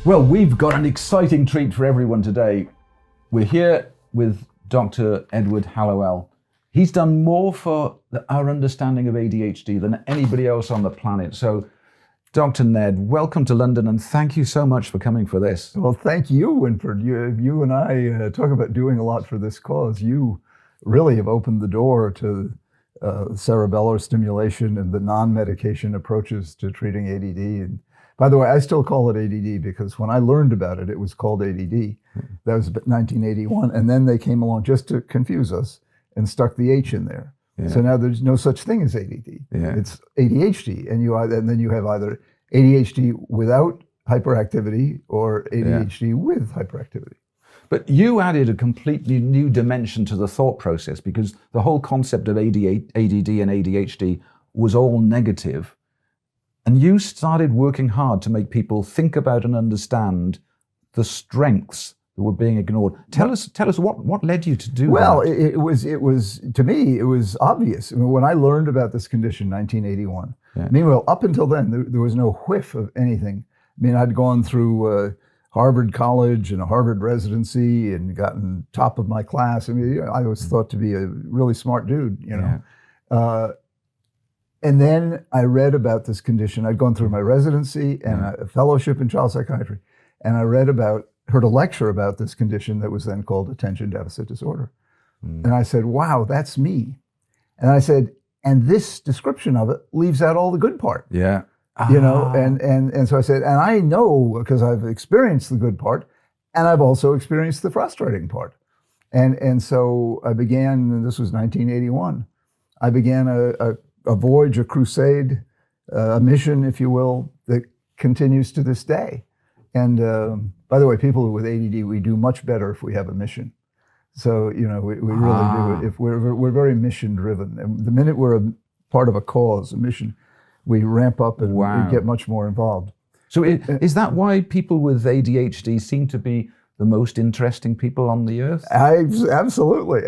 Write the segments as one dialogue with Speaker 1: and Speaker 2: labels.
Speaker 1: Well, we've got an exciting treat for everyone today. We're here with Dr. Edward Hallowell. He's done more for our understanding of ADHD than anybody else on the planet. So, Dr. Ned, welcome to London, and thank you so much for coming for this.
Speaker 2: Well, thank you, Wynford. You and I talk about doing a lot for this cause. You really have opened the door to cerebellar stimulation and the non-medication approaches to treating ADD. And by the way, I still call it ADD because when I learned about it, it was called ADD. That was 1981. And then they came along just to confuse us and stuck the H in there. Yeah. So now there's no such thing as ADD. Yeah. It's ADHD. And then you have either ADHD without hyperactivity or ADHD with hyperactivity.
Speaker 1: But you added a completely new dimension to the thought process, because the whole concept of ADD and ADHD was all negative. And you started working hard to make people think about and understand the strengths that were being ignored. Tell us what led you to do that?
Speaker 2: Well, it was to me, it was obvious. I mean, when I learned about this condition in 1981, meanwhile, up until then, there was no whiff of anything. I mean, I'd gone through Harvard College and a Harvard residency and gotten top of my class. I mean, I was thought to be a really smart dude, you know. Yeah. And then I read about this condition. I'd gone through my residency and a fellowship in child psychiatry, and I heard a lecture about this condition that was then called attention deficit disorder. And I said, wow, that's me. And I said, and this description of it leaves out all the good part.
Speaker 1: Yeah.
Speaker 2: You know, and so I said, and I know because I've experienced the good part, and I've also experienced the frustrating part. And so I began, and this was 1981, I began a voyage, a crusade, a mission, if you will, that continues to this day. And by the way, people with ADD, we do much better if we have a mission. So, you know, we really do it. If we're very mission driven. And the minute we're a part of a cause, a mission, we ramp up and we get much more involved.
Speaker 1: So is that why people with ADHD seem to be the most interesting people on the earth?
Speaker 2: Absolutely.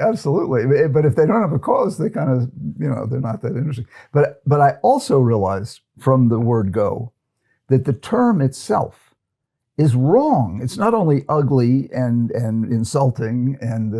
Speaker 2: But if they don't have a cause, they kind of, you know, they're not that interesting. But I also realized from the word go that the term itself is wrong. It's not only ugly and insulting and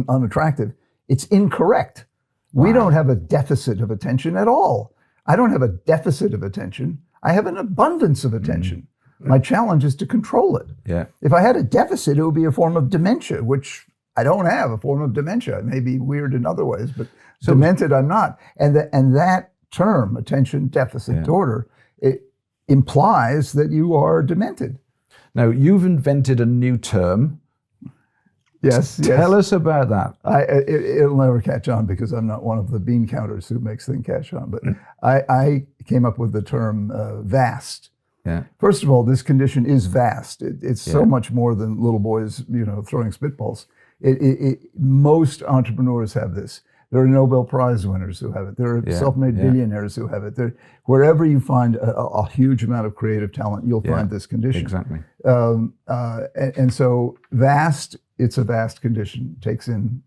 Speaker 2: unattractive, it's incorrect. Wow. We don't have a deficit of attention at all. I don't have a deficit of attention. I have an abundance of attention. My challenge is to control it. Yeah. If I had a deficit, it would be a form of dementia, which I don't have a form of dementia. It may be weird in other ways, but demented I'm not. And that term, attention deficit disorder, it implies that you are demented.
Speaker 1: Now, you've invented a new term.
Speaker 2: Yes.
Speaker 1: Tell us about that.
Speaker 2: It'll never catch on because I'm not one of the bean counters who makes things catch on. But I came up with the term vast. Yeah. First of all, this condition is vast. It's so much more than little boys, you know, throwing spitballs. Most entrepreneurs have this. There are Nobel Prize winners who have it. There are self-made billionaires who have it. Wherever you find a huge amount of creative talent, you'll find this condition.
Speaker 1: Exactly.
Speaker 2: And so vast, it's a vast condition. It takes in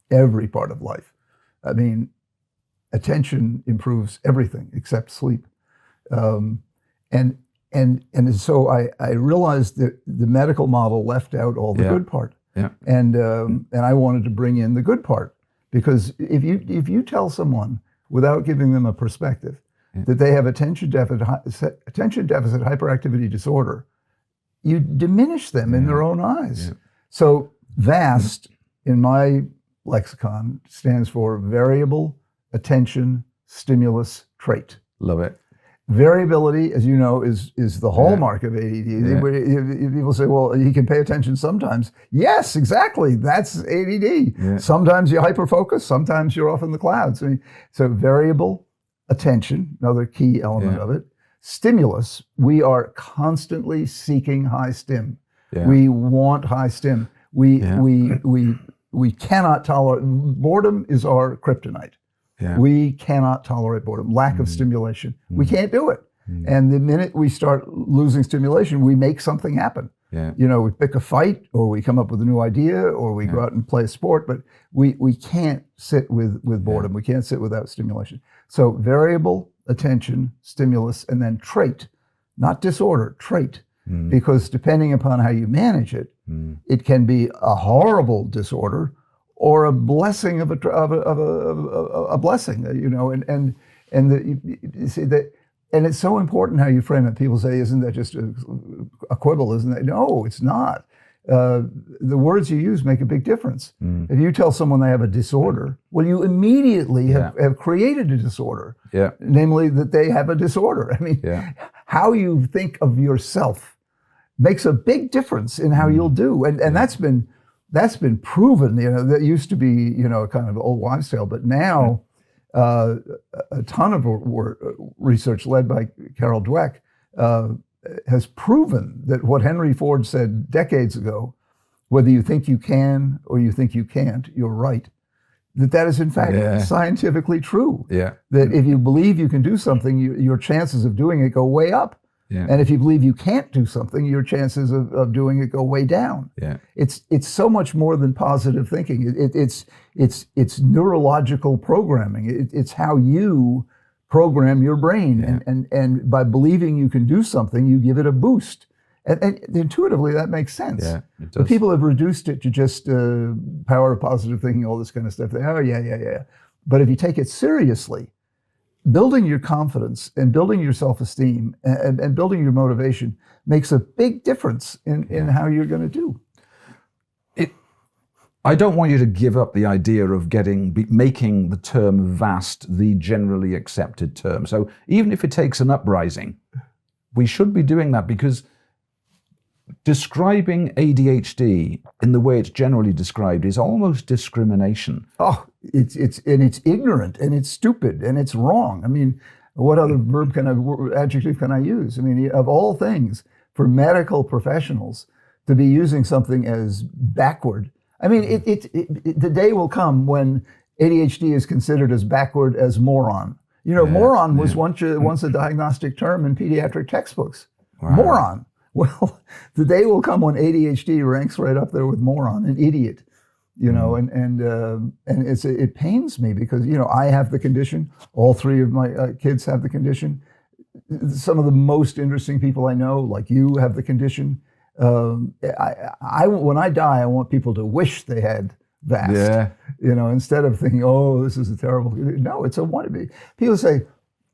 Speaker 2: every part of life. I mean, attention improves everything except sleep. And so I realized that the medical model left out all the good part. Yeah. And I wanted to bring in the good part. Because if you tell someone without giving them a perspective that they have attention deficit hyperactivity disorder, you diminish them in their own eyes. Yeah. So VAST in my lexicon stands for variable attention stimulus trait.
Speaker 1: Love it.
Speaker 2: Variability, as you know, is the hallmark of ADD. People say, well, he can pay attention sometimes. Yes, exactly. That's ADD. Yeah. Sometimes you hyperfocus, sometimes you're off in the clouds. I mean, so variable attention, another key element of it. Stimulus, we are constantly seeking high stim. Yeah. We want high stim. We cannot tolerate, boredom is our kryptonite. Yeah. We cannot tolerate boredom, lack of stimulation. We can't do it. And the minute we start losing stimulation, we make something happen. Yeah. You know, we pick a fight, or we come up with a new idea, or we go out and play a sport, but we can't sit with boredom. We can't sit without stimulation. So variable attention, stimulus, and then trait, not disorder, trait. because depending upon how you manage it, it can be a horrible disorder or a blessing of a blessing, you see that. And it's so important how you frame it. People say, isn't that just a quibble? Isn't that? No, it's not. The words you use make a big difference. If you tell someone they have a disorder, well, you immediately have created a disorder, namely that they have a disorder. I mean, how you think of yourself makes a big difference in how you'll do. And that's been proven. That used to be, kind of old wives' tale, but now a ton of research led by Carol Dweck has proven that what Henry Ford said decades ago, whether you think you can or you think you can't, you're right. That is in fact scientifically true. That if you believe you can do something, your chances of doing it go way up. And if you believe you can't do something, your chances of doing it go way down. It's so much more than positive thinking. It's neurological programming. It's how you program your brain, and by believing you can do something, you give it a boost. And intuitively, that makes sense.
Speaker 1: It does.
Speaker 2: But people have reduced it to just power of positive thinking, all this kind of stuff. But if you take it seriously, building your confidence and building your self-esteem and building your motivation makes a big difference in how you're going to do.
Speaker 1: I don't want you to give up the idea of making the term vast the generally accepted term. So even if it takes an uprising, we should be doing that, because describing ADHD in the way it's generally described is almost discrimination.
Speaker 2: Oh, it's ignorant and it's stupid and it's wrong. I mean, what other adjective can I use? I mean, of all things, for medical professionals to be using something as backward. I mean, the day will come when ADHD is considered as backward as moron. Moron was once a diagnostic term in pediatric textbooks. Wow. Moron. Well, the day will come when ADHD ranks right up there with moron and idiot. And it pains me because I have the condition. All three of my kids have the condition. Some of the most interesting people I know, like you, have the condition. When I die, I want people to wish they had vast. Instead of thinking, oh, this is a terrible. No, it's a wannabe. People say,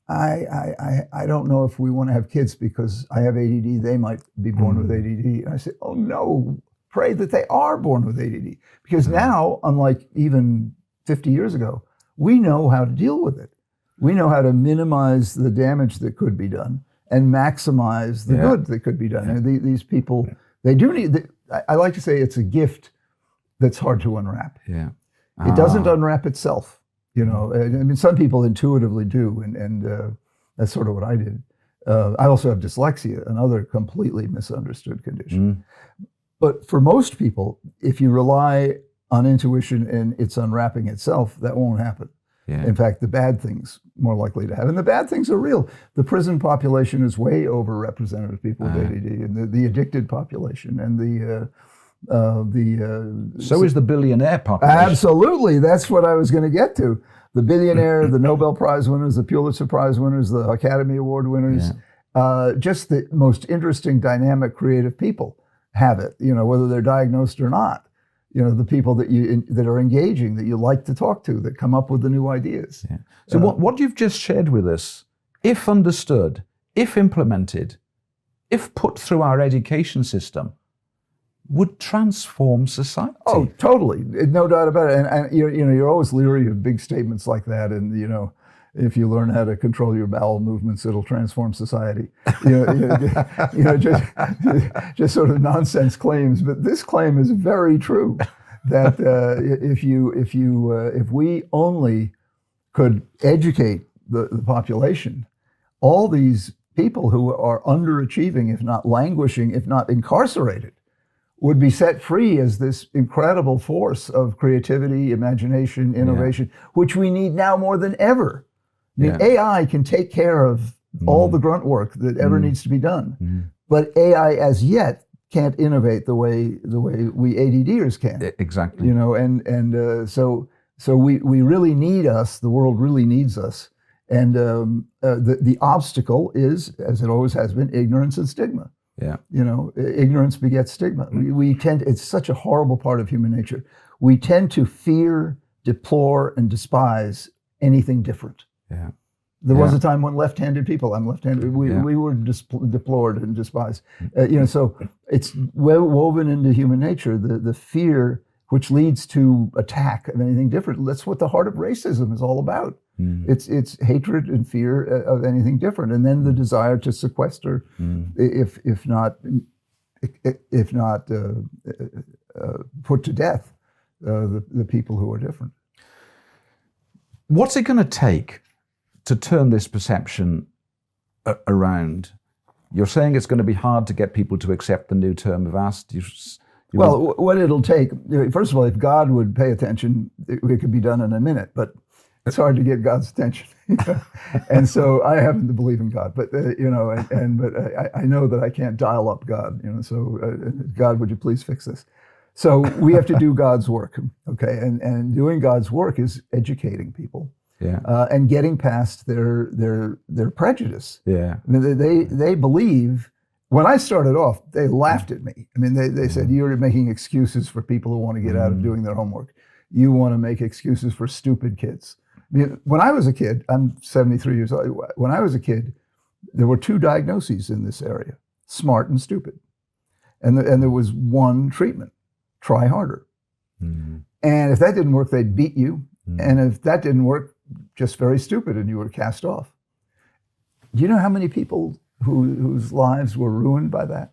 Speaker 2: I don't know if we want to have kids because I have ADD. They might be born with ADD. And I say, oh no, pray that they are born with ADD. Because now, unlike even 50 years ago, we know how to deal with it. We know how to minimize the damage that could be done and maximize the good that could be done. These people, they do need, I like to say it's a gift that's hard to unwrap. It doesn't unwrap itself. I mean, some people intuitively do, and that's sort of what I did. I also have dyslexia, another completely misunderstood condition. But for most people, if you rely on intuition and it's unwrapping itself, that won't happen. In fact, the bad things more likely to happen. And the bad things are real. The prison population is way overrepresented of people with ADD, and the addicted population, and
Speaker 1: so is the billionaire population.
Speaker 2: Absolutely, that's what I was going to get to. The billionaire, the Nobel Prize winners, the Pulitzer Prize winners, the Academy Award winners, just the most interesting, dynamic, creative people have it. Whether they're diagnosed or not. The people that are engaging, that you like to talk to, that come up with the new ideas.
Speaker 1: So what you've just shared with us, if understood, if implemented, if put through our education system, would transform society.
Speaker 2: Oh, totally, no doubt about it. And you're always leery of big statements like that. And if you learn how to control your bowel movements, it'll transform society. Just sort of nonsense claims. But this claim is very true. That if we only could educate the population, all these people who are underachieving, if not languishing, if not incarcerated, would be set free as this incredible force of creativity, imagination, innovation, which we need now more than ever. I mean, AI can take care of all the grunt work that ever needs to be done, but AI as yet can't innovate the way we ADDers can.
Speaker 1: Exactly.
Speaker 2: So we really need us. The world really needs us, and the obstacle is, as it always has been, ignorance and stigma.
Speaker 1: Yeah.
Speaker 2: You know, ignorance begets stigma. We tend, it's such a horrible part of human nature. We tend to fear, deplore, and despise anything different.
Speaker 1: Yeah.
Speaker 2: There was a time when left-handed people, I'm left-handed, we were deplored and despised. You know, so it's woven into human nature, the fear which leads to attack of anything different. That's what the heart of racism is all about. It's hatred and fear of anything different, and then the desire to sequester, if not put to death, the people who are different.
Speaker 1: What's it going to take to turn this perception around? You're saying it's going to be hard to get people to accept the new term of asked.
Speaker 2: Well, what it'll take, first of all, if God would pay attention, it could be done in a minute, but it's hard to get God's attention. And so I happen to believe in God, but but I know that I can't dial up God, so God, would you please fix this? So we have to do God's work, okay? And doing God's work is educating people. And getting past their prejudice. I mean, they believe. When I started off, they laughed at me. I mean, they said, "You're making excuses for people who want to get out of doing their homework. You want to make excuses for stupid kids." I mean, when I was a kid, I'm 73 years old. When I was a kid, there were two diagnoses in this area: smart and stupid, and there was one treatment: try harder. And if that didn't work, they'd beat you. And if that didn't work, just very stupid, and you were cast off. Do you know how many people whose lives were ruined by that?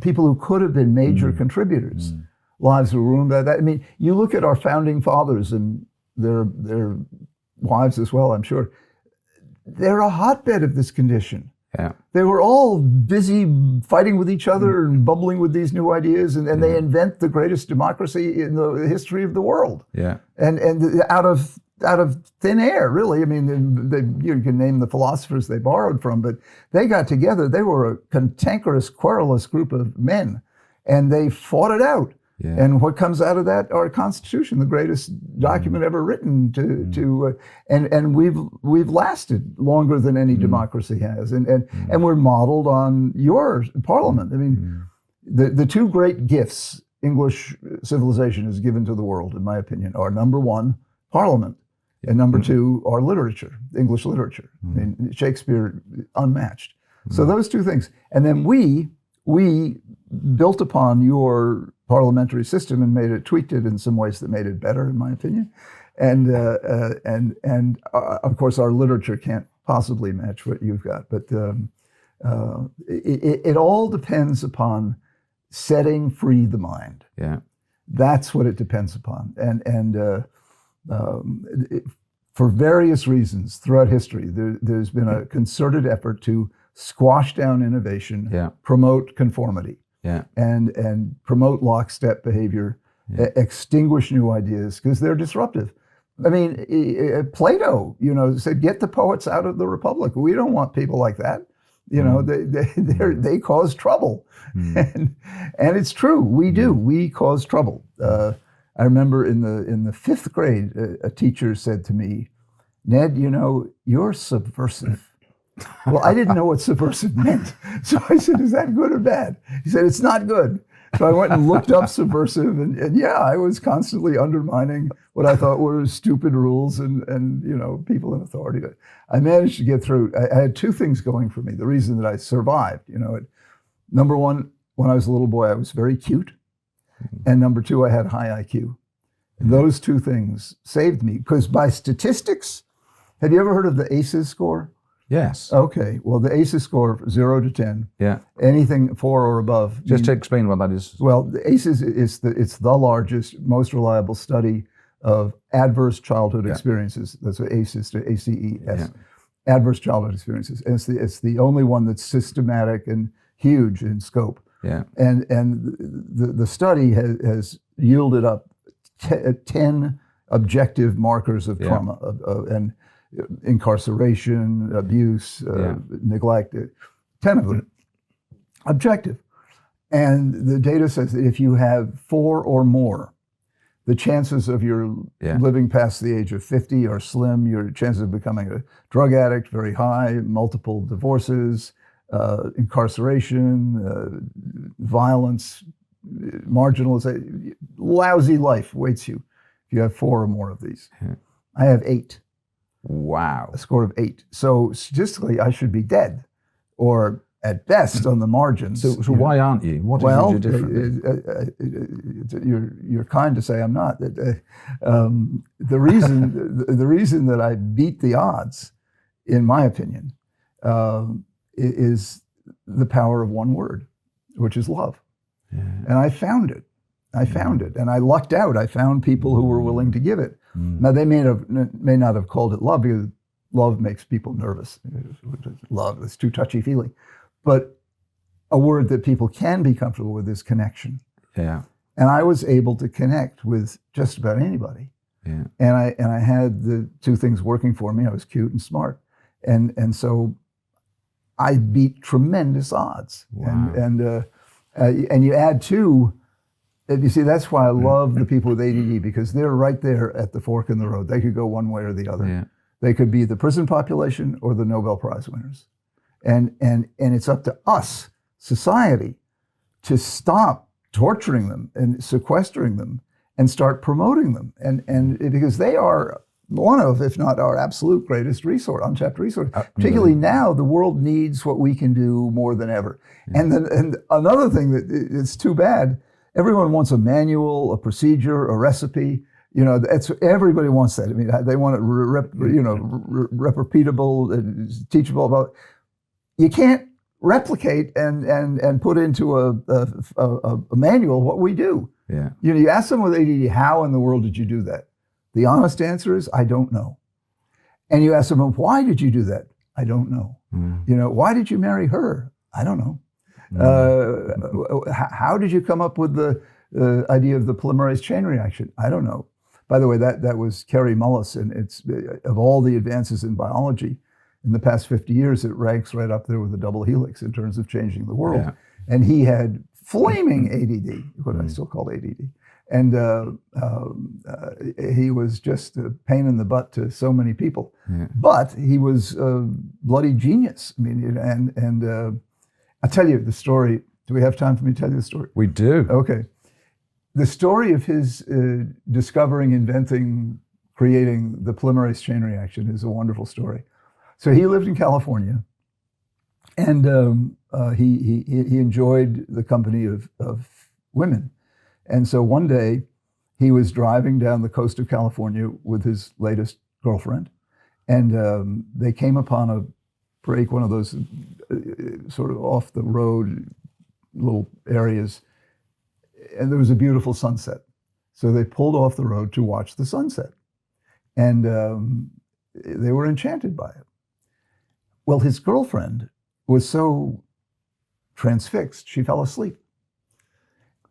Speaker 2: People who could have been major contributors, lives were ruined by that. I mean, you look at our founding fathers and their wives as well, I'm sure. They're a hotbed of this condition. They were all busy fighting with each other and bubbling with these new ideas, and they invent the greatest democracy in the history of the world. And out of thin air, really. I mean, you can name the philosophers they borrowed from, but they got together. They were a cantankerous, querulous group of men, and they fought it out. And what comes out of that? Our Constitution, the greatest document ever written. And we've lasted longer than any democracy has, and we're modeled on your Parliament. I mean, the two great gifts English civilization has given to the world, in my opinion, are number one, Parliament. And number two, our literature, English literature. I mean, Shakespeare, unmatched. So those two things. And then we built upon your parliamentary system and tweaked it in some ways that made it better, in my opinion. And of course, our literature can't possibly match what you've got. But it all depends upon setting free the mind. That's what it depends upon. For various reasons throughout history, there's been a concerted effort to squash down innovation, promote conformity, and promote lockstep behavior, extinguish new ideas because they're disruptive. I mean, Plato, said, "Get the poets out of the Republic." We don't want people like that. They cause trouble, and it's true. We do. We cause trouble. I remember in the fifth grade, a teacher said to me, "Ned, you're subversive." Well, I didn't know what subversive meant. So I said, "Is that good or bad?" He said, "It's not good." So I went and looked up subversive, and I was constantly undermining what I thought were stupid rules and people in authority. But I managed to get through. I had two things going for me. The reason that I survived, number one, when I was a little boy, I was very cute. And number two, I had high IQ. And those two things saved me, because by statistics, have you ever heard of the ACEs score?
Speaker 1: Yes.
Speaker 2: Okay. Well, the ACEs score, 0 to 10. Anything 4 or above.
Speaker 1: Just to explain what that is.
Speaker 2: Well, the ACEs it's the largest, most reliable study of adverse childhood experiences. That's what ACEs, to ACES. Adverse childhood experiences. And it's the only one that's systematic and huge in scope. And the study has yielded up 10 objective markers of trauma and incarceration, abuse, neglect, 10 of them, objective. And the data says that if you have 4 or more, the chances of your living past the age of 50 are slim. Your chances of becoming a drug addict, very high, multiple divorces, incarceration, violence, marginalization. Lousy life waits you if you have 4 or more of these.
Speaker 1: Yeah.
Speaker 2: I have 8.
Speaker 1: Wow.
Speaker 2: A score of 8. So statistically, I should be dead, or at best on the margins.
Speaker 1: So why aren't you? What did you do differently?
Speaker 2: You're kind to say I'm not. The reason that I beat the odds, in my opinion, is the power of one word, which is love.
Speaker 1: Yeah.
Speaker 2: And I found it. And I lucked out. I found people who were willing to give it. Now, they may not have called it love, because love makes people nervous. Love, it's too touchy-feely. But a word that people can be comfortable with is connection.
Speaker 1: Yeah.
Speaker 2: And I was able to connect with just about anybody.
Speaker 1: Yeah.
Speaker 2: And I had the 2 things working for me. I was cute and smart. And so I beat tremendous odds.
Speaker 1: Wow.
Speaker 2: And you add to, you see, that's why I love the people with ADD, because they're right there at the fork in the road. They could go one way or the other.
Speaker 1: Yeah.
Speaker 2: They could be the prison population or the Nobel Prize winners. And it's up to us, society, to stop torturing them and sequestering them and start promoting them. And because they are one of, if not our absolute greatest resource, untapped resource. Particularly now, the world needs what we can do more than ever. Yeah. And another thing that is too bad, everyone wants a manual, a procedure, a recipe. You know, everybody wants that. I mean, they want it, repeatable, teachable. About you can't replicate and put into a manual what we do.
Speaker 1: Yeah.
Speaker 2: You know, you ask someone with ADD, how in the world did you do that? The honest answer is, I don't know. And you ask someone, why did you do that? I don't know. You know, why did you marry her? I don't know. How did you come up with the idea of the polymerase chain reaction? I don't know. By the way, that was Kary Mullis, and it's, of all the advances in biology in the past 50 years, it ranks right up there with the double helix in terms of changing the world. Yeah. And he had flaming ADD, what I still call ADD. And he was just a pain in the butt to so many people. Yeah. But he was a bloody genius. I mean, and I'll tell you the story. Do we have time for me to tell you the story?
Speaker 1: We do.
Speaker 2: Okay. The story of his discovering, inventing, creating the polymerase chain reaction is a wonderful story. So he lived in California, and he enjoyed the company of women. And so one day he was driving down the coast of California with his latest girlfriend, and they came upon a break, one of those sort of off the road little areas, and there was a beautiful sunset. So they pulled off the road to watch the sunset, and they were enchanted by it. Well, his girlfriend was so transfixed, she fell asleep.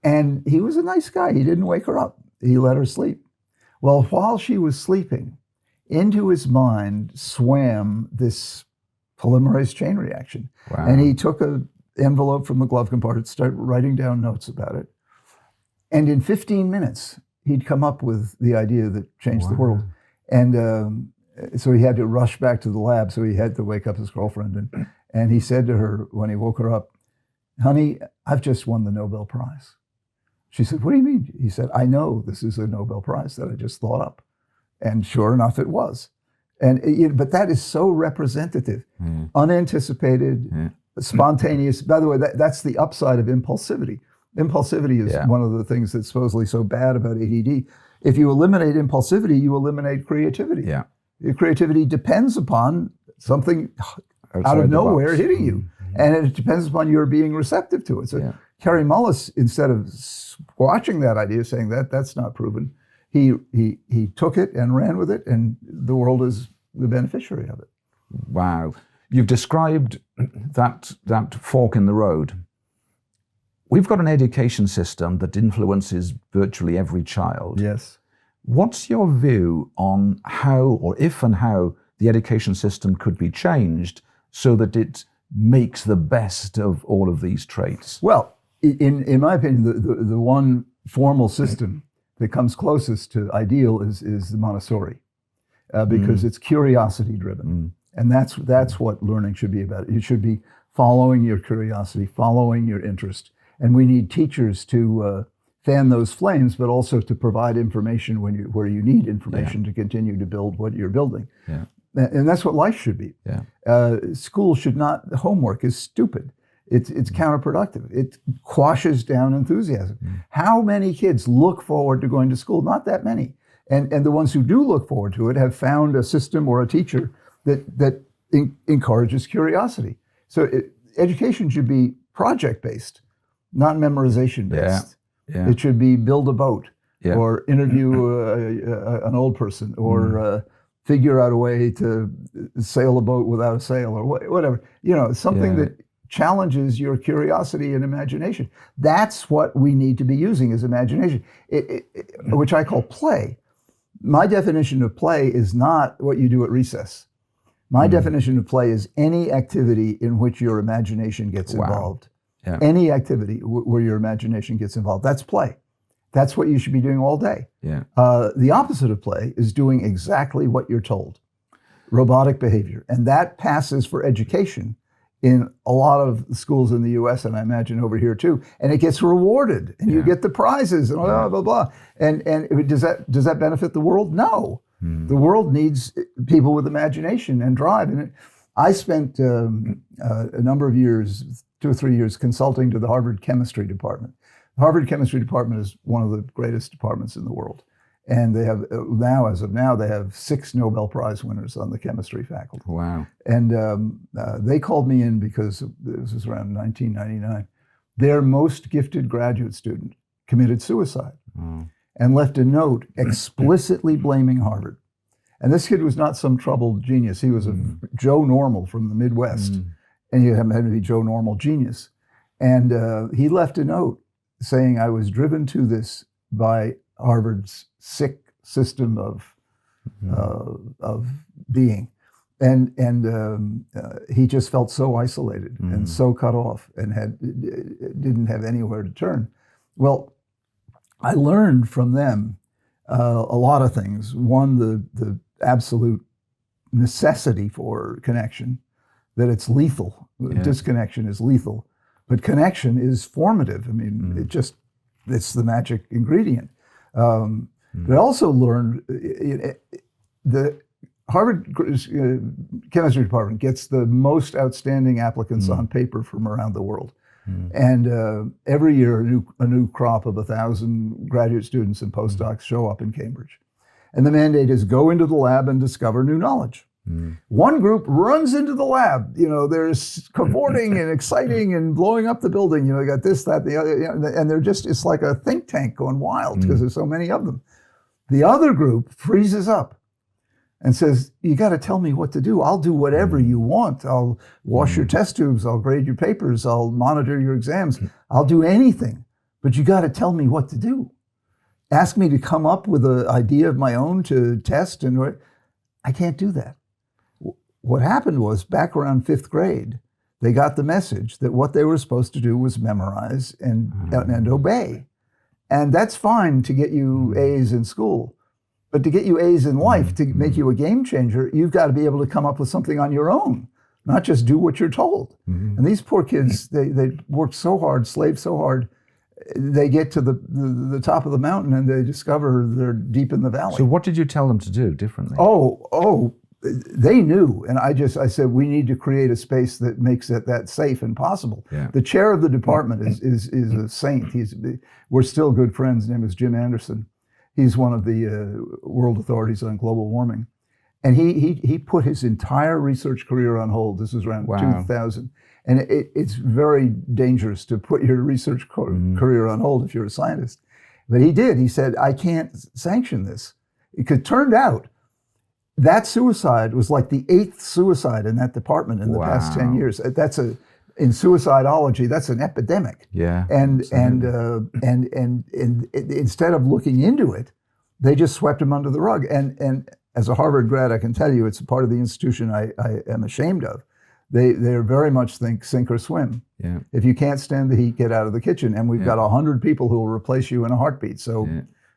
Speaker 2: And he was a nice guy. He didn't wake her up. He let her sleep. Well, while she was sleeping, into his mind swam this polymerase chain reaction. Wow. And he took an envelope from the glove compartment, started writing down notes about it. And in 15 minutes, he'd come up with the idea that changed the world. And so he had to rush back to the lab, so he had to wake up his girlfriend. And he said to her when he woke her up, "Honey, I've just won the Nobel Prize." She said, "What do you mean?" He said, "I know this is a Nobel Prize that I just thought up." And sure enough, it was. But that is so representative, unanticipated, spontaneous. By the way, that's the upside of impulsivity. Impulsivity is one of the things that's supposedly so bad about ADD. If you eliminate impulsivity, you eliminate creativity. Yeah. Your creativity depends upon something out of nowhere hitting you. And it depends upon your being receptive to it. So Kary Mullis, instead of watching that idea, saying that's not proven, he took it and ran with it, and the world is the beneficiary of it.
Speaker 1: Wow. You've described that fork in the road. We've got an education system that influences virtually every child.
Speaker 2: Yes.
Speaker 1: What's your view on how, or if and how, the education system could be changed so that it makes the best of all of these traits?
Speaker 2: Well, in my opinion, the one formal system that comes closest to ideal is the Montessori, because it's curiosity driven. And that's what learning should be about. It should be following your curiosity, following your interest. And we need teachers to fan those flames, but also to provide information where you need information to continue to build what you're building.
Speaker 1: Yeah.
Speaker 2: And that's what life should be.
Speaker 1: Yeah.
Speaker 2: School should not, homework is stupid. It's counterproductive. It quashes down enthusiasm. How many kids look forward to going to school? Not that many. And the ones who do look forward to it have found a system or a teacher that encourages curiosity. So education should be project-based, not memorization-based.
Speaker 1: Yeah.
Speaker 2: It should be build a boat or interview an old person or figure out a way to sail a boat without a sail or whatever. You know, something that challenges your curiosity and imagination. That's what we need to be using as imagination, which I call play. My definition of play is not what you do at recess. My definition of play is any activity in which your imagination gets involved.
Speaker 1: Yeah.
Speaker 2: Any activity where your imagination gets involved. That's play. That's what you should be doing all day.
Speaker 1: Yeah.
Speaker 2: The opposite of play is doing exactly what you're told. Robotic behavior. And that passes for education in a lot of schools in the US, and I imagine over here too. And it gets rewarded, and you get the prizes, and blah, blah, blah. And does that benefit the world? No. The world needs people with imagination and drive. And I spent a number of years, 2 or 3 years, consulting to the Harvard Chemistry Department. The Harvard Chemistry Department is one of the greatest departments in the world. And they have now, as of now, they have 6 Nobel Prize winners on the chemistry faculty.
Speaker 1: Wow.
Speaker 2: And they called me in because this was around 1999. Their most gifted graduate student committed suicide and left a note explicitly blaming Harvard. And this kid was not some troubled genius. He was a Joe Normal from the Midwest. And he happened to be Joe Normal genius. And he left a note saying, I was driven to this by Harvard's sick system of being. And he just felt so isolated and so cut off and didn't have anywhere to turn. Well, I learned from them a lot of things. One, the absolute necessity for connection, that it's lethal. Disconnection is lethal, but connection is formative. I mean, it's the magic ingredient. But I also learned the Harvard Chemistry Department gets the most outstanding applicants on paper from around the world. And every year a new crop of 1,000 graduate students and postdocs show up in Cambridge. And the mandate is go into the lab and discover new knowledge. One group runs into the lab, there's cavorting and exciting and blowing up the building, they got this, that, the other, and they're just, it's like a think tank going wild because there's so many of them. The other group freezes up and says, you got to tell me what to do. I'll do whatever you want. I'll wash your test tubes. I'll grade your papers. I'll monitor your exams. I'll do anything, but you got to tell me what to do. Ask me to come up with an idea of my own to test, and I can't do that. What happened was, back around 5th grade, they got the message that what they were supposed to do was memorize and obey. And that's fine to get you A's in school. But to get you A's in life, to make you a game changer, you've got to be able to come up with something on your own, not just do what you're told. And these poor kids, they worked so hard, slaved so hard, they get to the top of the mountain and they discover they're deep in the valley.
Speaker 1: So what did you tell them to do differently?
Speaker 2: They knew, and I said, we need to create a space that makes it that safe and possible. The chair of the department is a saint. We're still good friends. His name is Jim Anderson. He's one of the world authorities on global warming. And he put his entire research career on hold. This was around 2000. And it's very dangerous to put your research career on hold if you're a scientist. But he did. He said, I can't sanction this. It turned out that suicide was like the 8th suicide in that department in the past 10 years. In suicidology, that's an epidemic. And instead of looking into it, they just swept him under the rug. And as a Harvard grad, I can tell you, it's a part of the institution I am ashamed of. They very much think sink or swim. If you can't stand the heat, get out of the kitchen. And we've got 100 people who will replace you in a heartbeat. So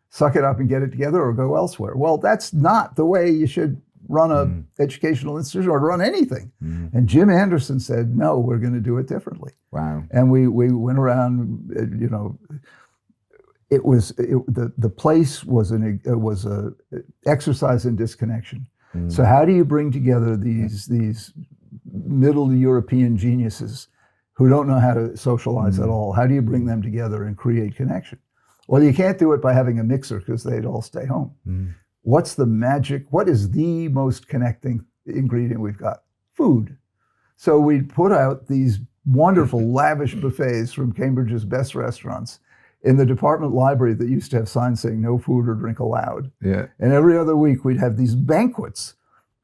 Speaker 2: suck it up and get it together or go elsewhere. Well, that's not the way you should run a educational institution or to run anything. And Jim Anderson said, no, we're going to do it differently.
Speaker 1: Wow.
Speaker 2: And we went around, you know, the place was a exercise in disconnection. So how do you bring together these middle European geniuses who don't know how to socialize at all? How do you bring them together and create connection? Well, you can't do it by having a mixer because they'd all stay home. What's the magic? What is the most connecting ingredient we've got? Food. So we put out these wonderful, lavish buffets from Cambridge's best restaurants in the department library that used to have signs saying no food or drink allowed.
Speaker 1: Yeah.
Speaker 2: And every other week we'd have these banquets,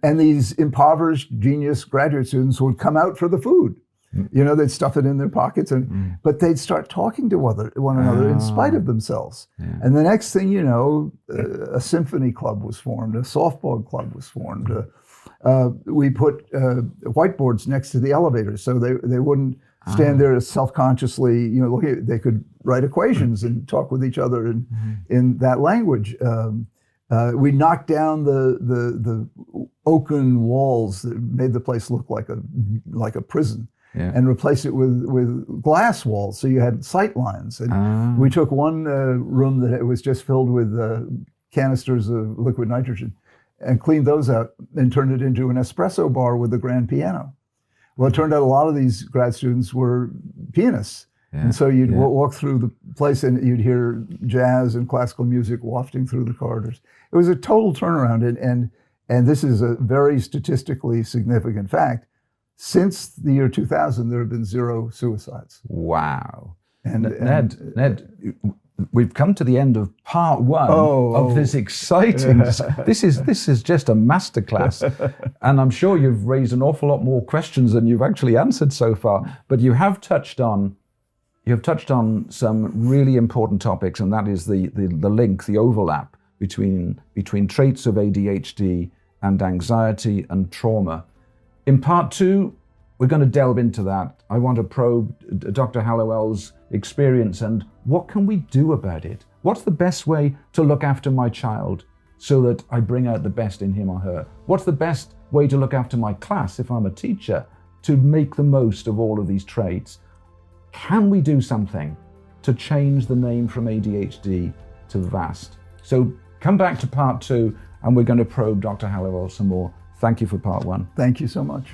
Speaker 2: and these impoverished genius graduate students would come out for the food. You know, they'd stuff it in their pockets, but they'd start talking to one another in spite of themselves. And the next thing you know, a symphony club was formed, a softball club was formed. We put whiteboards next to the elevators so they wouldn't stand there self-consciously, you know, looking. They could write equations and talk with each other in that language. We knocked down the oaken walls that made the place look like a prison. And replace it with glass walls, so you had sight lines. And we took one room that it was just filled with canisters of liquid nitrogen, and cleaned those out and turned it into an espresso bar with a grand piano. Well, it turned out a lot of these grad students were pianists, and so you'd walk through the place and you'd hear jazz and classical music wafting through the corridors. It was a total turnaround, and this is a very statistically significant fact. Since the year 2000, there have been 0 suicides.
Speaker 1: Wow. And Ned, we've come to the end of part 1 of this exciting. This is just a masterclass, and I'm sure you've raised an awful lot more questions than you've actually answered so far. But you have touched on some really important topics, and that is the link, the overlap between traits of ADHD and anxiety and trauma. In part 2, we're going to delve into that. I want to probe Dr. Hallowell's experience and what can we do about it? What's the best way to look after my child so that I bring out the best in him or her? What's the best way to look after my class if I'm a teacher to make the most of all of these traits? Can we do something to change the name from ADHD to VAST? So come back to part 2 and we're going to probe Dr. Hallowell some more. Thank you for part 1.
Speaker 2: Thank you so much.